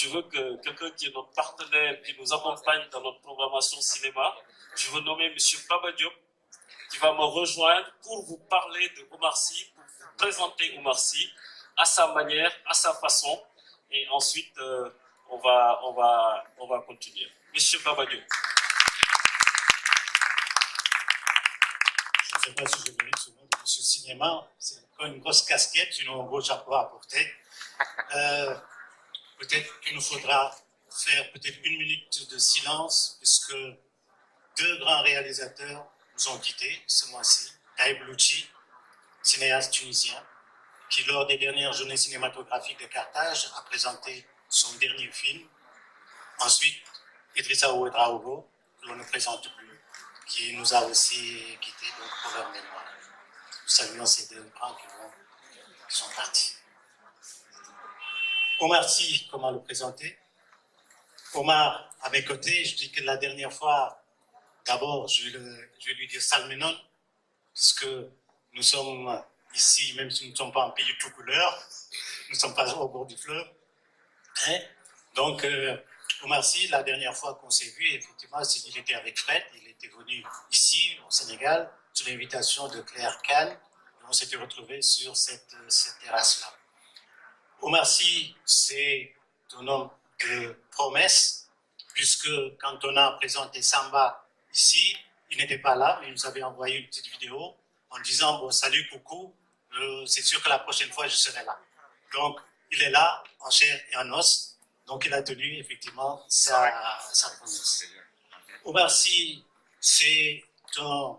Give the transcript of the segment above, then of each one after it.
je veux que quelqu'un qui est notre partenaire, qui nous accompagne dans notre programmation cinéma, je veux nommer M. Baba Diop, qui va me rejoindre pour vous parler de Omar Sy, pour vous présenter Omar Sy à sa manière, à sa façon, et ensuite on va continuer. Monsieur Baba Diop. Je ne sais pas si je connais ce nom de Monsieur Cinéma, c'est une grosse casquette, une gros chapeau à porter. Peut-être qu'il nous faudra faire peut-être 1 minute de silence, puisque 2 grands réalisateurs nous ont quittés ce mois-ci. Taïb Louchi, cinéaste tunisien, qui lors des dernières journées cinématographiques de Carthage a présenté son dernier film. Ensuite, Idrissa Ouedraogo, que l'on ne présente plus, qui nous a aussi quittés pour leur mémoire. Nous saluons ces 2 grands qui sont partis. Omar Sy, comment le présenter? Omar, à mes côtés, je dis que la dernière fois, d'abord, je vais lui dire Salmenon, puisque nous sommes ici, même si nous ne sommes pas un pays tout couleur, nous ne sommes pas au bord du fleuve. Hein? Donc, Omar Sy, la dernière fois qu'on s'est vu, effectivement, il était avec Fred, il était venu ici, au Sénégal, sur l'invitation de Claire Kahn, et on s'était retrouvés sur cette terrasse-là. Omar Sy, c'est un homme de promesse, puisque quand on a présenté Samba ici, il n'était pas là, mais il nous avait envoyé une petite vidéo en disant bon, salut, coucou, c'est sûr que la prochaine fois je serai là. Donc il est là en chair et en os, donc il a tenu effectivement sa promesse. Omar Sy, c'est un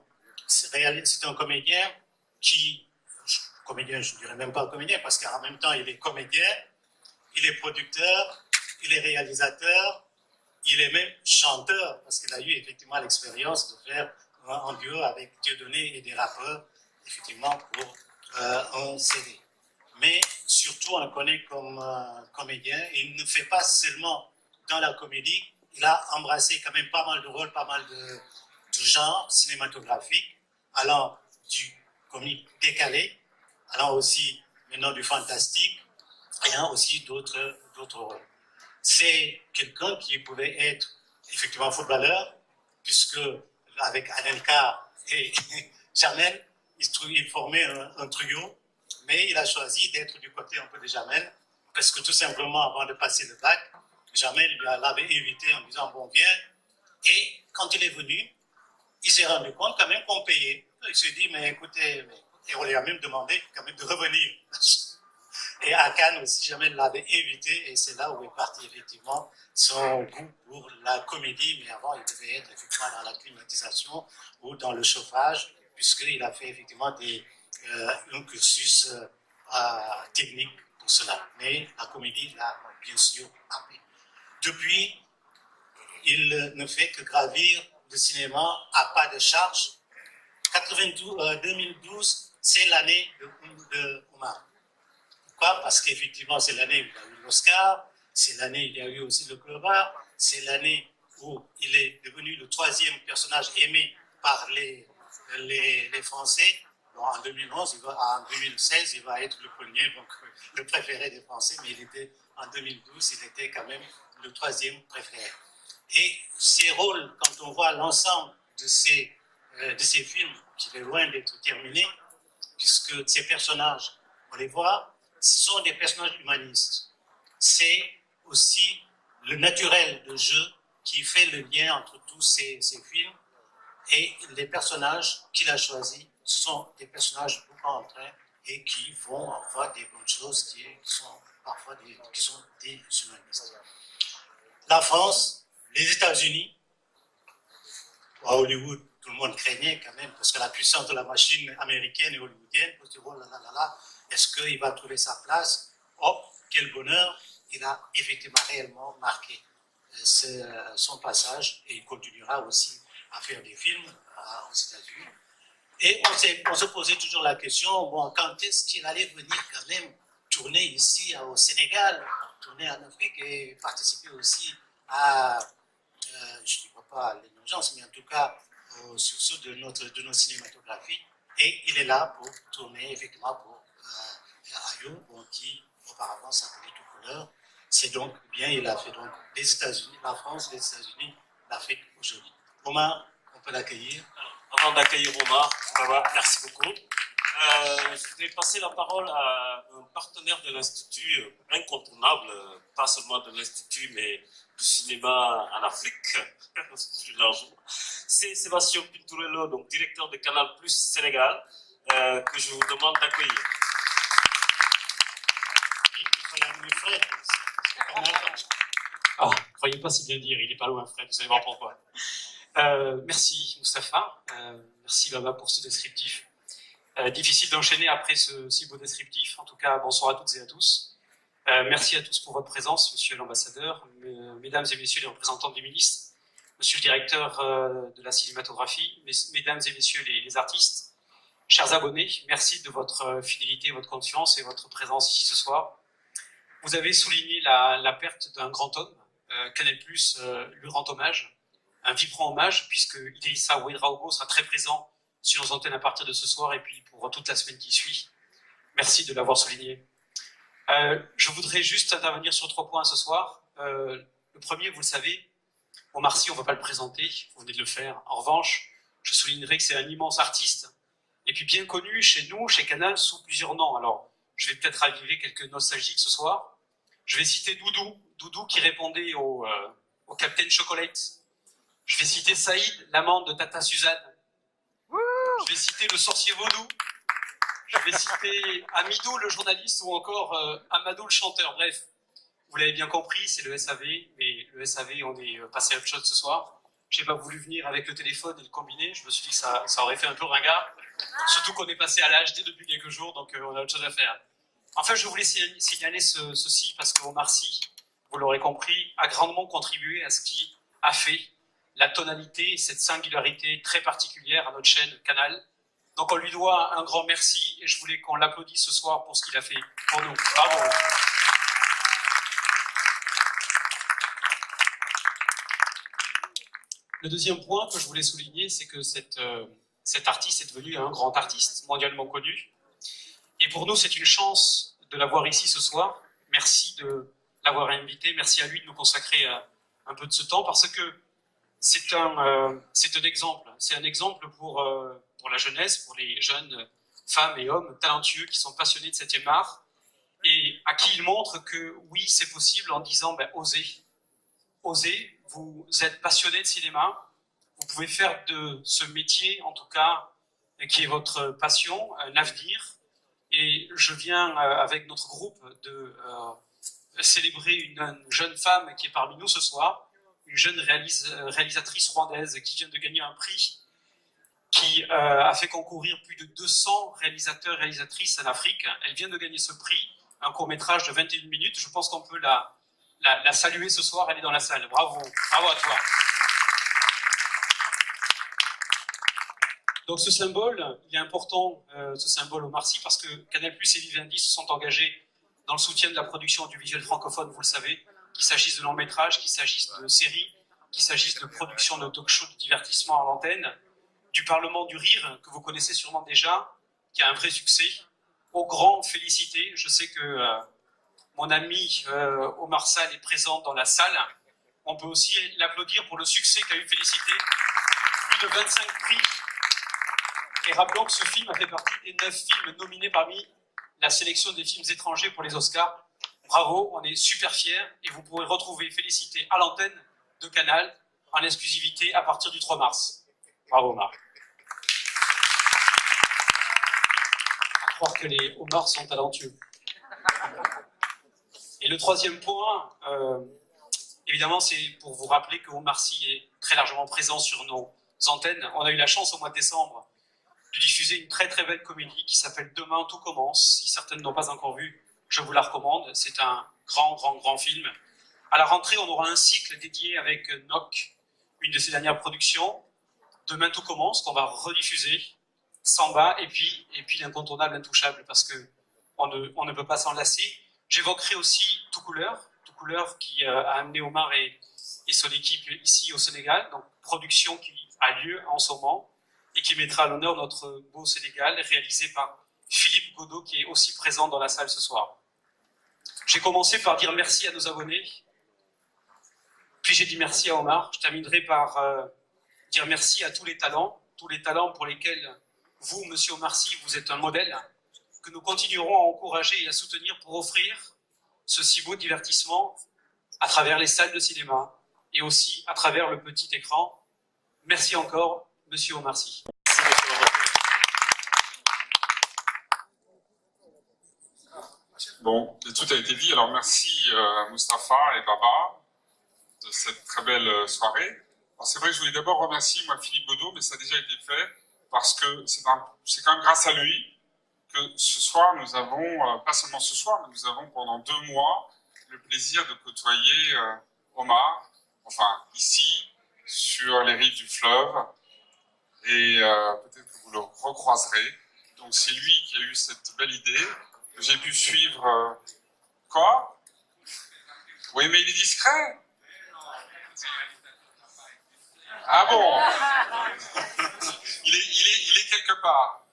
comédien je ne dirais même pas comédien, parce qu'en même temps, il est comédien, il est producteur, il est réalisateur, il est même chanteur, parce qu'il a eu effectivement l'expérience de faire un duo avec Dieudonné et des rappeurs, effectivement, pour un CD. Mais surtout, on le connaît comme comédien, et il ne fait pas seulement dans la comédie, il a embrassé quand même pas mal de rôles, pas mal de genres cinématographiques, allant du comique décalé, allant aussi maintenant du fantastique, et aussi d'autres rôles. C'est quelqu'un qui pouvait être effectivement footballeur, puisque avec Anelka et Jamel, il formait un trio, mais il a choisi d'être du côté un peu de Jamel, parce que tout simplement avant de passer le bac, Jamel l'avait invité en disant bon viens, et quand il est venu, il s'est rendu compte quand même qu'on payait. Il s'est dit mais écoutez, et on lui a même demandé quand même de revenir. Et à Cannes aussi, Jamel l'avait invité, et c'est là où est parti effectivement son goût pour la comédie, mais avant il devait être effectivement dans la climatisation ou dans le chauffage, puisqu'il a fait effectivement un cursus technique pour cela. Mais la comédie l'a bien sûr appris. Depuis, il ne fait que gravir le cinéma à pas de charge. 2012, c'est l'année de Omar. Pourquoi? Parce qu'effectivement, c'est l'année où il a eu l'Oscar, c'est l'année où il y a eu aussi le Globe, c'est l'année où il est devenu le 3e personnage aimé par les Français. Bon, en 2011, en 2016, il va être le premier, donc le préféré des Français, mais en 2012, il était quand même le 3e préféré. Et ces rôles, quand on voit l'ensemble de ces films, qui est loin d'être terminé, puisque ces personnages, on les voit, ce sont des personnages humanistes. C'est aussi le naturel de jeu qui fait le lien entre tous ces films, et les personnages qu'il a choisis, ce sont des personnages beaucoup en train et qui font parfois des bonnes choses qui sont parfois des humanistes. La France, les États-Unis, à Hollywood, tout le monde craignait quand même, parce que la puissance de la machine américaine et hollywoodienne, on se dit, oh là là là là, est-ce qu'il va trouver sa place? Oh, quel bonheur, il a effectivement réellement marqué son passage, et il continuera aussi à faire des films aux États-Unis. Et on se posait toujours la question, bon, quand est-ce qu'il allait venir quand même tourner ici au Sénégal, tourner en Afrique et participer aussi à, je ne dis pas l'émergence, mais en tout cas au sursaut de nos cinématographies. Et il est là pour tourner effectivement pour Ayo, qui auparavant s'appelait Tout Couleur, C'est donc bien, il a fait donc les États-Unis, la France, les États-Unis, l'Afrique aujourd'hui. Omar, on peut l'accueillir. Avant d'accueillir Omar, merci beaucoup. Je voudrais passer la parole à un partenaire de l'Institut, incontournable, pas seulement de l'Institut, mais du cinéma en Afrique, plus largement. C'est Sébastien Pinturello, donc directeur de Canal Plus Sénégal, que je vous demande d'accueillir. Il faut l'amener Fred aussi. Ah, croyez pas si bien dire, il n'est pas loin, Fred, vous allez voir pourquoi. Merci Moustapha, merci Baba pour ce descriptif. Difficile d'enchaîner après ce si beau descriptif. En tout cas, bonsoir à toutes et à tous. Merci à tous pour votre présence, monsieur l'ambassadeur, mesdames et messieurs les représentants du ministre, monsieur le directeur de la cinématographie, mesdames et messieurs les artistes, chers abonnés, merci de votre fidélité, votre confiance et votre présence ici ce soir. Vous avez souligné la perte d'un grand homme. Canal+, lui rend hommage, un vibrant hommage, puisque Idrissa Ouedraogo sera très présent sur nos antennes à partir de ce soir et puis pour toute la semaine qui suit. Merci de l'avoir souligné. Je voudrais juste intervenir sur 3 points ce soir. Le premier, vous le savez, Omar Sy, on ne va pas le présenter, vous venez de le faire. En revanche, je soulignerai que c'est un immense artiste, et puis bien connu chez nous, chez Canal, sous plusieurs noms. Alors, je vais peut-être raviver quelques nostalgiques ce soir. Je vais citer Doudou qui répondait au Captain Chocolate. Je vais citer Saïd, l'amant de Tata Suzanne. Je vais citer le sorcier vaudou. Je vais citer Amidou, le journaliste, ou encore Amadou, le chanteur. Bref, vous l'avez bien compris, c'est le SAV, mais le SAV, on est passé à autre chose ce soir. Je n'ai pas voulu venir avec le téléphone et le combiner. Je me suis dit que ça aurait fait un peu ringard. Surtout qu'on est passé à l'HD depuis quelques jours, donc on a autre chose à faire. Enfin, je voulais signaler ceci parce que Omar Sy, vous l'aurez compris, a grandement contribué à ce qui a fait la tonalité, cette singularité très particulière à notre chaîne Canal. Donc on lui doit un grand merci et je voulais qu'on l'applaudisse ce soir pour ce qu'il a fait pour nous. Bravo. Le deuxième point que je voulais souligner, c'est que cet artiste est devenu un grand artiste mondialement connu. Et pour nous, c'est une chance de l'avoir ici ce soir. Merci de l'avoir invité, merci à lui de nous consacrer un peu de ce temps parce que c'est un exemple. C'est un exemple pour la jeunesse, pour les jeunes femmes et hommes talentueux qui sont passionnés de 7e art et à qui il montre que oui, c'est possible en disant osez. Osez, vous êtes passionné de cinéma, vous pouvez faire de ce métier, en tout cas, qui est votre passion, un avenir. Et je viens avec notre groupe de célébrer une jeune femme qui est parmi nous ce soir, une jeune réalisatrice rwandaise qui vient de gagner un prix qui a fait concourir plus de 200 réalisateurs et réalisatrices en Afrique. Elle vient de gagner ce prix, un court-métrage de 21 minutes. Je pense qu'on peut la saluer ce soir, elle est dans la salle. Bravo, bravo à toi. Donc ce symbole, il est important, ce symbole Omar Sy, parce que Canal+ et Vivendi se sont engagés dans le soutien de la production audiovisuelle francophone, vous le savez, qu'il s'agisse de longs métrages, qu'il s'agisse de séries, qu'il s'agisse de production de talk-show, de divertissement à l'antenne, du Parlement du Rire, que vous connaissez sûrement déjà, qui a un vrai succès. Aux grands félicités, je sais que mon ami Omar Sall est présent dans la salle. On peut aussi l'applaudir pour le succès qu'a eu Félicité. Plus de 25 prix. Et rappelons que ce film a fait partie des 9 films nominés parmi la sélection des films étrangers pour les Oscars. Bravo, on est super fiers et vous pourrez retrouver Félicité à l'antenne de Canal en exclusivité à partir du 3 mars. Bravo Omar. À croire que les Omars sont talentueux. Et le troisième point, évidemment, c'est pour vous rappeler que Omar Sy est très largement présent sur nos antennes. On a eu la chance au mois de décembre de diffuser une très très belle comédie qui s'appelle Demain tout commence. Si certaines n'ont pas encore vu, je vous la recommande. C'est un grand film. À la rentrée, on aura un cycle dédié avec Noc, une de ses dernières productions. Demain tout commence, qu'on va rediffuser. Samba et puis l'incontournable Intouchable, parce que on ne peut pas s'en lasser. J'évoquerai aussi Tout Couleur qui a amené Omar et son équipe ici au Sénégal, donc production qui a lieu en ce moment et qui mettra à l'honneur notre beau Sénégal, réalisé par Philippe Godot, qui est aussi présent dans la salle ce soir. J'ai commencé par dire merci à nos abonnés, puis j'ai dit merci à Omar. Je terminerai par dire merci à tous les talents pour lesquels vous, monsieur Omar Sy, vous êtes un modèle, que nous continuerons à encourager et à soutenir pour offrir ce si beau divertissement à travers les salles de cinéma et aussi à travers le petit écran. Merci encore, monsieur Omar Sy. Bon, tout a été dit. Alors merci Mustapha et Baba de cette très belle soirée. Alors c'est vrai que je voulais d'abord remercier moi Philippe Godot, mais ça a déjà été fait parce que c'est quand même grâce à lui que ce soir nous avons, pas seulement ce soir, mais nous avons pendant 2 mois le plaisir de côtoyer Omar, enfin ici, sur les rives du fleuve, et peut-être que vous le recroiserez. Donc c'est lui qui a eu cette belle idée. J'ai pu suivre... Quoi? Oui, mais il est discret. Ah bon? il est quelque part.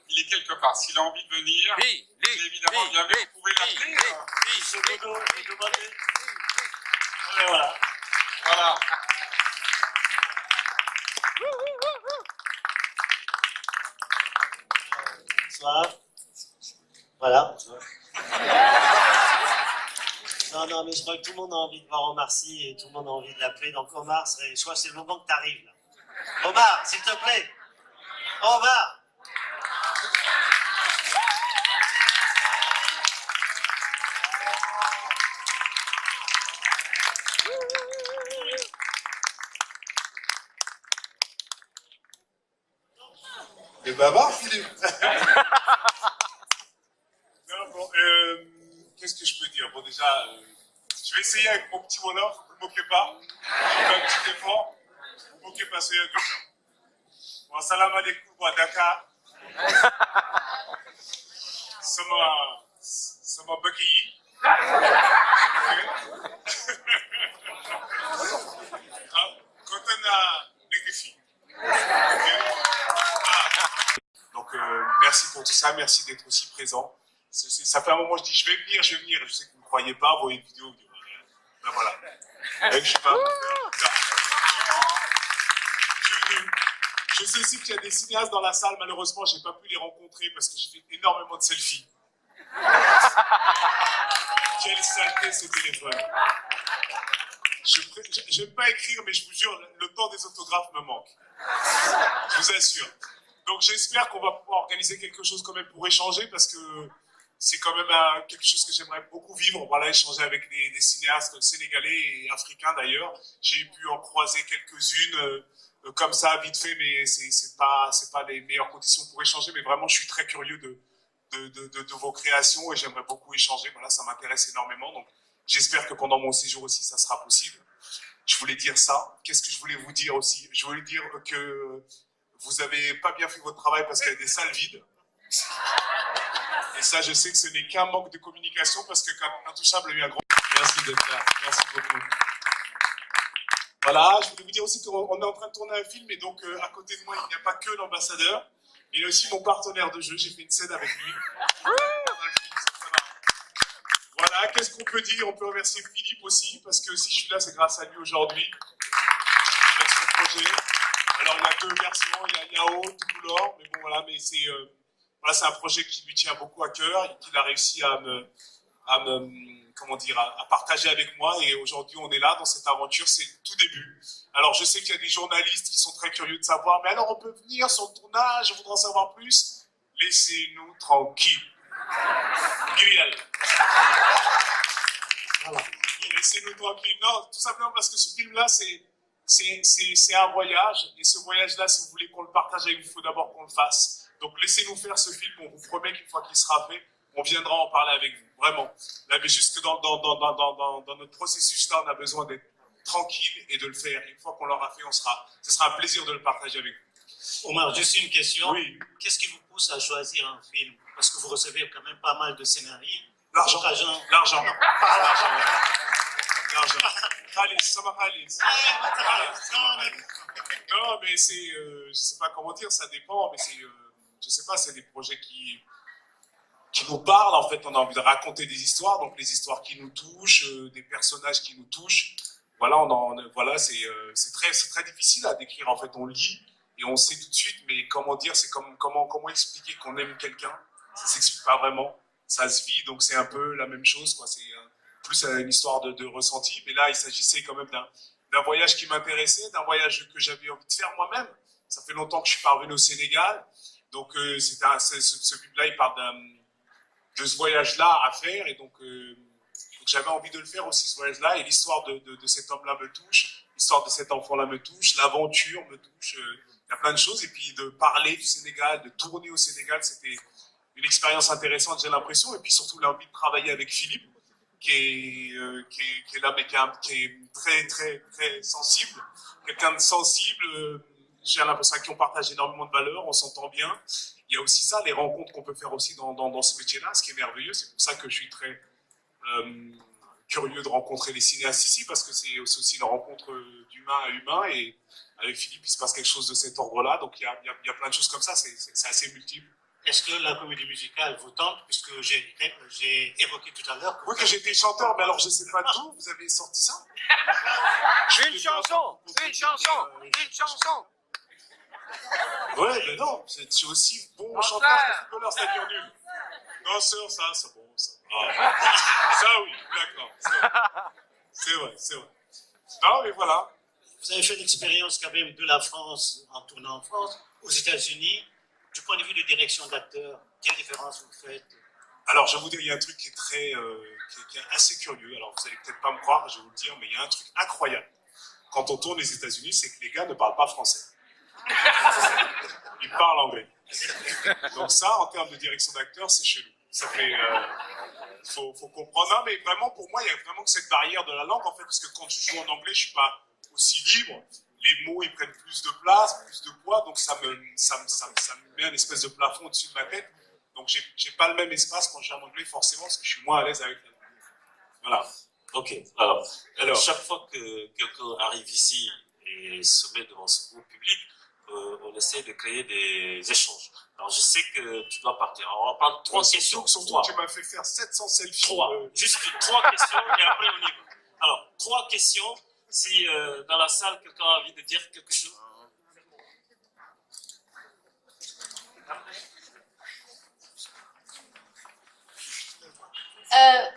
Il est quelque part. S'il a envie de venir, il est évidemment bienvenu. Vous pouvez l'appeler. Voilà. Voilà. Bonsoir. Voilà. Non, mais je crois que tout le monde a envie de voir Omar Sy et tout le monde a envie de l'appeler. Donc Omar, je crois que c'est le moment que tu arrives là. Omar, s'il te plaît. Omar. Et bavard, Philippe. Non, bon, qu'est-ce que je peux dire? Bon, déjà, je vais essayer avec mon petit Wolof, ne vous moquez pas. Je fais un petit effort. Ne vous moquez pas, soyez indulgents. Bon, salam alaikum à Dakar. Sama bëgg yi. Kontaan naa nekk fii. Donc, merci pour tout ça, merci d'être aussi présent. Ça fait un moment que je dis je vais venir. Je sais que vous ne croyez pas, vous voyez une vidéo, vous dites, ben voilà. Et que je sais pas. Je suis venu. Je sais aussi qu'il y a des cinéastes dans la salle, malheureusement, je n'ai pas pu les rencontrer parce que j'ai fait énormément de selfies. Quelle saleté ce téléphone. Je n'aime pas écrire, mais je vous jure, le temps des autographes me manque. Je vous assure. Donc j'espère qu'on va pouvoir organiser quelque chose quand même pour échanger parce que c'est quand même quelque chose que j'aimerais beaucoup vivre. Voilà, échanger avec des cinéastes sénégalais et africains d'ailleurs. J'ai pu en croiser quelques-unes comme ça vite fait, mais c'est pas les meilleures conditions pour échanger. Mais vraiment, je suis très curieux de vos créations et j'aimerais beaucoup échanger. Voilà, ça m'intéresse énormément. Donc j'espère que pendant mon séjour aussi, ça sera possible. Je voulais dire ça. Qu'est-ce que je voulais vous dire aussi? Je voulais dire que vous n'avez pas bien fait votre travail parce qu'il y a des salles vides. Et ça, je sais que ce n'est qu'un manque de communication parce que Intouchable a eu un grand... Merci d'être là. Merci beaucoup. Voilà, je voulais vous dire aussi qu'on est en train de tourner un film et donc à côté de moi, il n'y a pas que l'ambassadeur, mais il y a aussi mon partenaire de jeu. J'ai fait une scène avec lui. Voilà, qu'est-ce qu'on peut dire? On peut remercier Philippe aussi parce que si je suis là, c'est grâce à lui aujourd'hui. Avec son projet. Alors, il y a 2 versions, il y a Yao, Toulour, mais bon, voilà, mais c'est un projet qui lui tient beaucoup à cœur et qu'il a réussi à partager avec moi. Et aujourd'hui, on est là dans cette aventure, c'est le tout début. Alors, je sais qu'il y a des journalistes qui sont très curieux de savoir, mais alors, on peut venir sur le tournage, on voudra en savoir plus. Laissez-nous tranquilles. Grial. Voilà. Laissez-nous tranquilles. Non, tout simplement parce que ce film-là, c'est un voyage, et ce voyage-là, si vous voulez qu'on le partage avec vous, il faut d'abord qu'on le fasse. Donc laissez-nous faire ce film, on vous promet qu'une fois qu'il sera fait, on viendra en parler avec vous, vraiment. Là, mais juste que dans notre processus-là, on a besoin d'être tranquille et de le faire. Une fois qu'on l'aura fait, ce sera un plaisir de le partager avec vous. Omar, juste une question. Oui. Qu'est-ce qui vous pousse à choisir un film? Parce que vous recevez quand même pas mal de scénarios. L'argent. L'argent. Khalis, ça va Khalis. Non, mais je sais pas comment dire, ça dépend, mais je sais pas, c'est des projets qui qui nous parle, en fait, on a envie de raconter des histoires, donc les histoires qui nous touchent, des personnages qui nous touchent. Voilà, voilà, c'est très difficile à décrire, en fait, on lit et on sait tout de suite, mais comment dire, c'est comment expliquer qu'on aime quelqu'un, ça s'explique pas vraiment, ça se vit, donc c'est un peu la même chose, quoi, c'est plus une histoire de ressenti, mais là, il s'agissait quand même d'un voyage qui m'intéressait, d'un voyage que j'avais envie de faire moi-même. Ça fait longtemps que je suis pas revenu au Sénégal, donc ce film-là, il parle de ce voyage-là à faire, et donc j'avais envie de le faire aussi, ce voyage-là, et l'histoire de cet homme-là me touche, l'histoire de cet enfant-là me touche, l'aventure me touche, il y a plein de choses, et puis de parler du Sénégal, de tourner au Sénégal, c'était une expérience intéressante, j'ai l'impression, et puis surtout l'envie de travailler avec Philippe, qui est là, mais qui est très sensible, quelqu'un de sensible, j'ai l'impression à qui on partage énormément de valeurs, on s'entend bien. Il y a aussi ça, les rencontres qu'on peut faire aussi dans ce métier-là, ce qui est merveilleux, c'est pour ça que je suis très curieux de rencontrer les cinéastes ici, parce que c'est aussi une rencontre d'humain à humain, et avec Philippe, il se passe quelque chose de cet ordre-là, donc il y a plein de choses comme ça, c'est assez multiple. Est-ce que la comédie musicale vous tente, puisque j'ai évoqué tout à l'heure... Oui, que j'étais chanteur, mais alors je sais pas d'où vous avez sorti ça. Une chanson. Ouais, mais non, je suis aussi bon chanteur que footballeur, c'est-à-dire nul. Non, ça, c'est bon, ça. Ah. Ça, oui, d'accord, c'est vrai. Non, mais voilà. Vous avez fait l'expérience quand même de la France, en tournant en France, aux États-Unis. Du point de vue de direction d'acteur, quelle différence vous faites? Alors, je vais vous dire, il y a un truc qui est qui est assez curieux. Alors, vous allez peut-être pas me croire, je vais vous le dire, mais il y a un truc incroyable. Quand on tourne les États-Unis, c'est que les gars ne parlent pas français. Ils parlent anglais. Donc ça, en termes de direction d'acteur, c'est chelou. Ça fait... faut comprendre. Non, mais vraiment, pour moi, il y a vraiment que cette barrière de la langue, en fait, parce que quand je joue en anglais, je suis pas aussi libre. Les mots, ils prennent plus de place, plus de poids, donc ça me met un espèce de plafond au-dessus de ma tête. Donc j'ai pas le même espace quand je joue en anglais, forcément, parce que je suis moins à l'aise avec la langue. Voilà. Ok, alors chaque fois que quelqu'un arrive ici et se met devant ce groupe public, on essaie de créer des échanges. Alors je sais que tu dois partir. Alors, on va prendre trois questions. Surtout, tu m'as fait faire 700 selfies. Juste trois questions et après on y va. Alors, trois questions. Si dans la salle, quelqu'un a envie de dire quelque chose.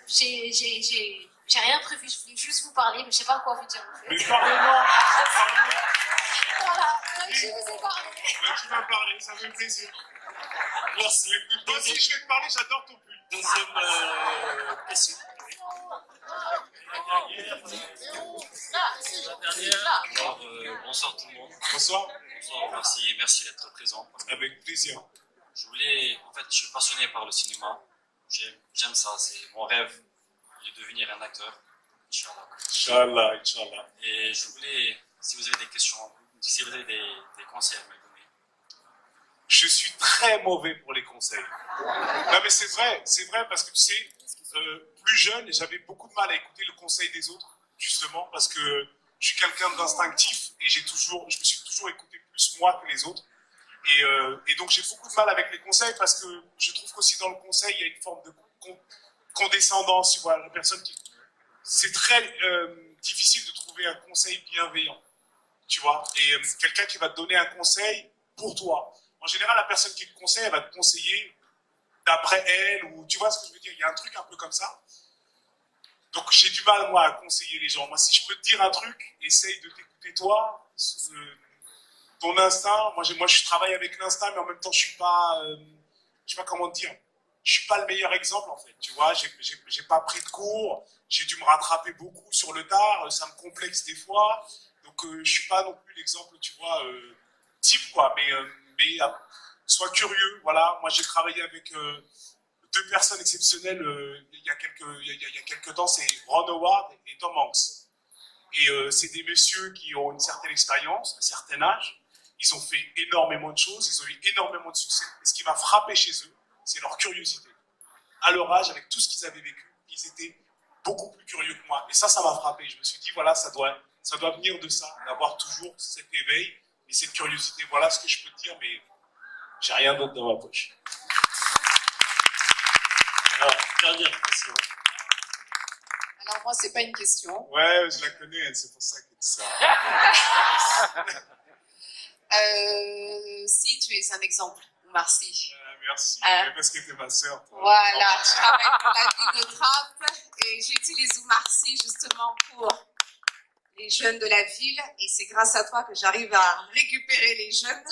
J'ai rien prévu, je voulais juste vous parler, mais je sais pas quoi vous dire en fait. Mais parlez-moi. Voilà, donc je vous ai parlé. Ben, tu m'as parlé, ça fait plaisir. Merci. Moi aussi, je vais te parler, j'adore ton pull. Deuxième question. Alors, bonsoir tout le monde. Bonsoir. Bonsoir, merci d'être présent. Avec plaisir. En fait, je suis passionné par le cinéma. J'aime ça, c'est mon rêve de devenir un acteur. Inch'Allah. Et je voulais, si vous avez des questions, si vous avez des conseils à me donner. Je suis très mauvais pour les conseils. Non, mais c'est vrai parce que tu sais, plus jeune, j'avais beaucoup de mal à écouter le conseil des autres, justement, parce que je suis quelqu'un d'instinctif et je me suis toujours écouté plus moi que les autres. Et donc j'ai beaucoup de mal avec les conseils parce que je trouve qu'aussi dans le conseil, il y a une forme de condescendance, tu vois, la personne qui... C'est très difficile de trouver un conseil bienveillant, tu vois, et quelqu'un qui va te donner un conseil pour toi. En général, la personne qui te conseille, elle va te conseiller d'après elle, ou tu vois ce que je veux dire, il y a un truc un peu comme ça. Donc j'ai du mal, moi, à conseiller les gens. Moi, si je peux te dire un truc, essaye de t'écouter toi, ton instinct. Moi, je travaille avec l'instinct, mais en même temps, je sais pas comment te dire. Je suis pas le meilleur exemple, en fait. Tu vois, j'ai pas pris de cours, j'ai dû me rattraper beaucoup sur le tard, ça me complexe des fois. Donc, je suis pas non plus l'exemple, tu vois, type, quoi. Mais sois curieux, voilà. Moi, j'ai travaillé avec deux personnes exceptionnelles il y a quelques temps, c'est Ron Howard et Tom Hanks. Et c'est des messieurs qui ont une certaine expérience, un certain âge. Ils ont fait énormément de choses, ils ont eu énormément de succès. Et ce qui m'a frappé chez eux, c'est leur curiosité. À leur âge, avec tout ce qu'ils avaient vécu, ils étaient beaucoup plus curieux que moi. Et ça m'a frappé. Je me suis dit, voilà, ça doit venir de ça, d'avoir toujours cet éveil et cette curiosité. Voilà ce que je peux te dire, mais j'ai rien d'autre dans ma poche. Alors, dernière question. Alors moi, c'est pas une question. Ouais, je la connais, c'est pour ça qu'elle dit ça. Si tu es un exemple, Oumar Sy. Merci, mais parce que t'es ma sœur. toi. Voilà, je travaille pour la ville de Trappes et j'utilise Oumar Sy justement pour les jeunes de la ville. Et c'est grâce à toi que j'arrive à récupérer les jeunes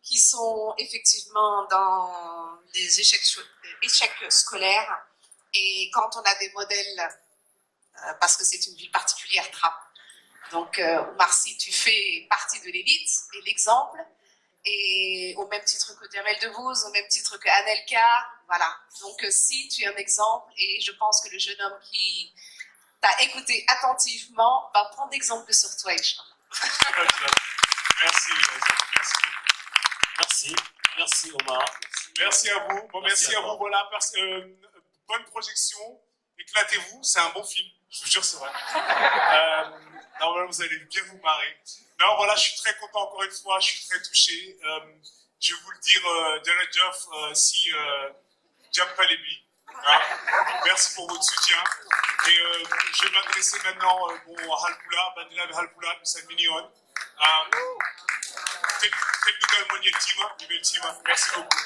qui sont effectivement dans des échecs scolaires. Et quand on a des modèles, parce que c'est une ville particulière, Trappes. Donc, Oumar Sy, tu fais partie de l'élite et l'exemple. Et au même titre que Jamel Debbouze, au même titre que Anelka, voilà. Donc, si tu es un exemple, et je pense que le jeune homme qui t'a écouté attentivement va prendre exemple sur toi, Inch'Allah. Merci, merci. Merci. Merci Omar. Merci à vous. Bon, merci à vous. Voilà, bonne projection. Éclatez-vous. C'est un bon film. Je vous jure, c'est vrai. Normalement, vous allez bien vous marrer. Non, voilà, je suis très content encore une fois. Je suis très touché. Je vais vous le dire, Jared Joff, si Diam Palebi. Merci pour votre soutien. Et je vais m'adresser maintenant au Halpoula, Bandila Halpoula, c'est mignon. Merci beaucoup.